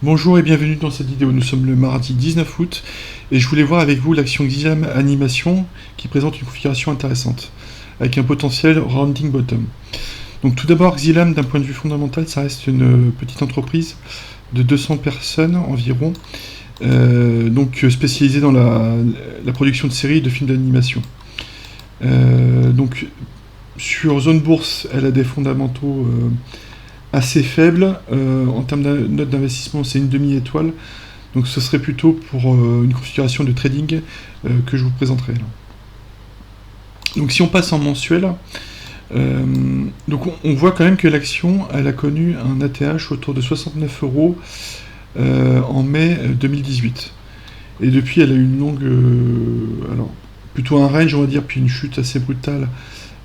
Bonjour et bienvenue dans cette vidéo. Nous sommes le mardi 19 août et je voulais voir avec vous l'action Xilam Animation qui présente une configuration intéressante avec un potentiel rounding bottom. Donc tout d'abord, Xilam d'un point de vue fondamental, ça reste une petite entreprise de 200 personnes environ, donc spécialisée dans la production de séries et de films d'animation. Donc sur Zone Bourse, elle a des fondamentaux assez faible. En termes de note d'investissement, c'est une demi-étoile. Donc ce serait plutôt pour une configuration de trading que je vous présenterai là. Donc si on passe en mensuel, donc on voit quand même que l'action elle a connu un ATH autour de 69 euros en mai 2018. Et depuis elle a eu une longue, alors plutôt un range on va dire, puis une chute assez brutale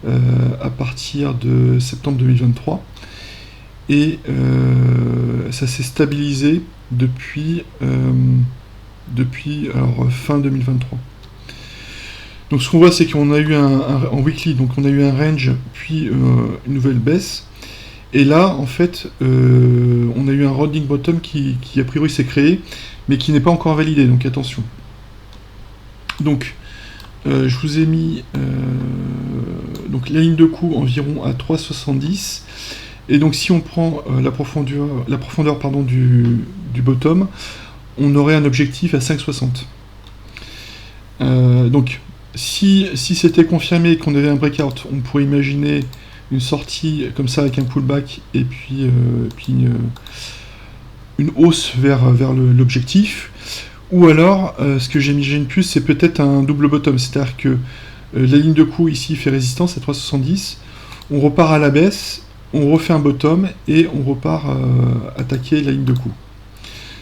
à partir de septembre 2023. Et ça s'est stabilisé depuis fin 2023. Donc ce qu'on voit, c'est qu'on a eu en weekly, donc on a eu un range, puis une nouvelle baisse. Et là, en fait, on a eu un rounding bottom qui a priori s'est créé, mais qui n'est pas encore validé, donc attention. Donc, je vous ai mis donc la ligne de coup environ à 3,70. Et donc si on prend la profondeur du bottom, on aurait un objectif à 5,60. Donc si c'était confirmé qu'on avait un breakout, on pourrait imaginer une sortie comme ça avec un pullback et puis une hausse vers l'objectif. Ou alors, ce que j'imagine plus, c'est peut-être un double bottom, c'est-à-dire que la ligne de coup ici fait résistance à 3,70, on repart à la baisse, on refait un bottom et on repart attaquer la ligne de coup.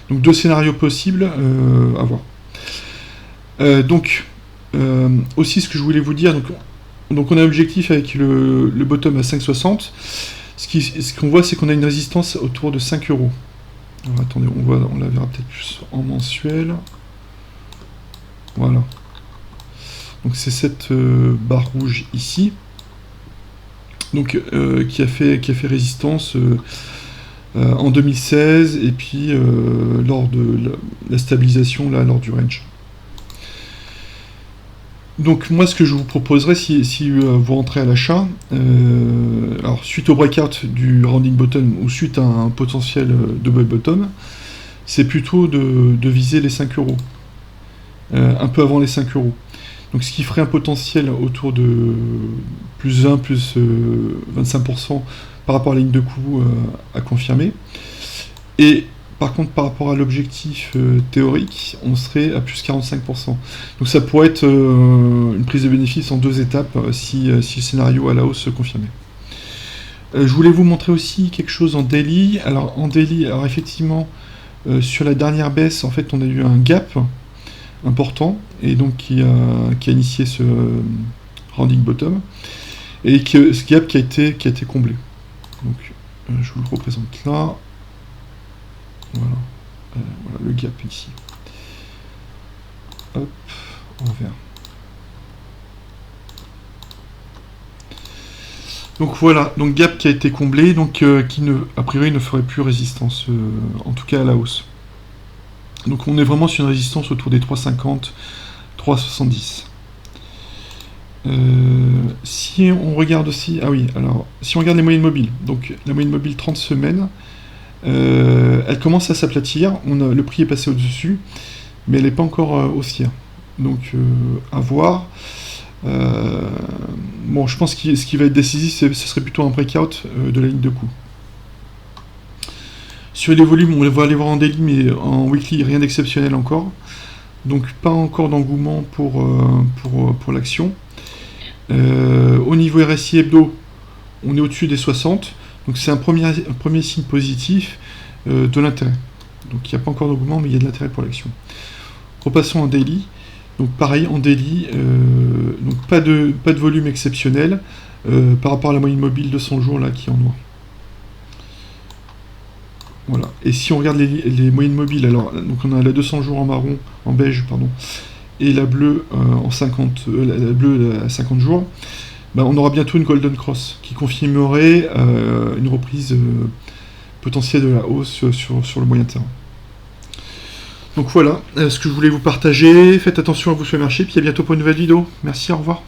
Donc deux scénarios possibles à voir. Aussi ce que je voulais vous dire, donc on a un objectif avec le bottom à 5,60. Ce qu'on voit, c'est qu'on a une résistance autour de 5 euros. Alors, attendez, on la verra peut-être plus en mensuel. Voilà. Donc c'est cette barre rouge ici. Donc qui a fait résistance en 2016 et puis lors de la stabilisation là, lors du range. Donc moi ce que je vous proposerais si vous rentrez à l'achat, alors suite au breakout du rounding bottom ou suite à un potentiel double bottom, c'est plutôt de viser les 5 euros, un peu avant les 5 euros. Donc ce qui ferait un potentiel autour de plus 1, plus 25% par rapport à la ligne de coup à confirmer. Et par contre, par rapport à l'objectif théorique, on serait à plus 45%. Donc ça pourrait être une prise de bénéfice en deux étapes si le scénario à la hausse se confirmait. Je voulais vous montrer aussi quelque chose en daily. Alors en daily, alors effectivement, sur la dernière baisse, en fait, on a eu un gap important et donc qui a initié ce rounding bottom et ce gap qui a été comblé. Donc je vous le représente là. Voilà, voilà le gap ici. Hop, en vert. Donc voilà, donc gap qui a été comblé, donc qui a priori ne ferait plus résistance, en tout cas à la hausse. Donc on est vraiment sur une résistance autour des 3,50, 3,70. Si on regarde aussi, ah oui, alors si on regarde les moyennes mobiles, donc la moyenne mobile 30 semaines, elle commence à s'aplatir, le prix est passé au-dessus, mais elle n'est pas encore haussière. Donc à voir. Bon, je pense que ce qui va être décisif, ce serait plutôt un breakout de la ligne de coup. Sur les volumes, on va aller voir en daily, mais en weekly, rien d'exceptionnel encore. Donc pas encore d'engouement pour l'action. Au niveau RSI hebdo, on est au-dessus des 60. Donc c'est un premier signe positif de l'intérêt. Donc il n'y a pas encore d'engouement, mais il y a de l'intérêt pour l'action. Repassons en daily. Donc pareil, en daily, donc pas de volume exceptionnel par rapport à la moyenne mobile de 100 jours là qui est en noir. Voilà. Et si on regarde les moyennes mobiles, alors donc on a la 200 jours en marron, en beige, pardon, et la bleue en 50, la bleue à 50 jours, ben, on aura bientôt une golden cross qui confirmerait une reprise potentielle de la hausse sur le moyen terme. Donc voilà ce que je voulais vous partager. Faites attention à vos supermarchés, puis à bientôt pour une nouvelle vidéo. Merci, au revoir.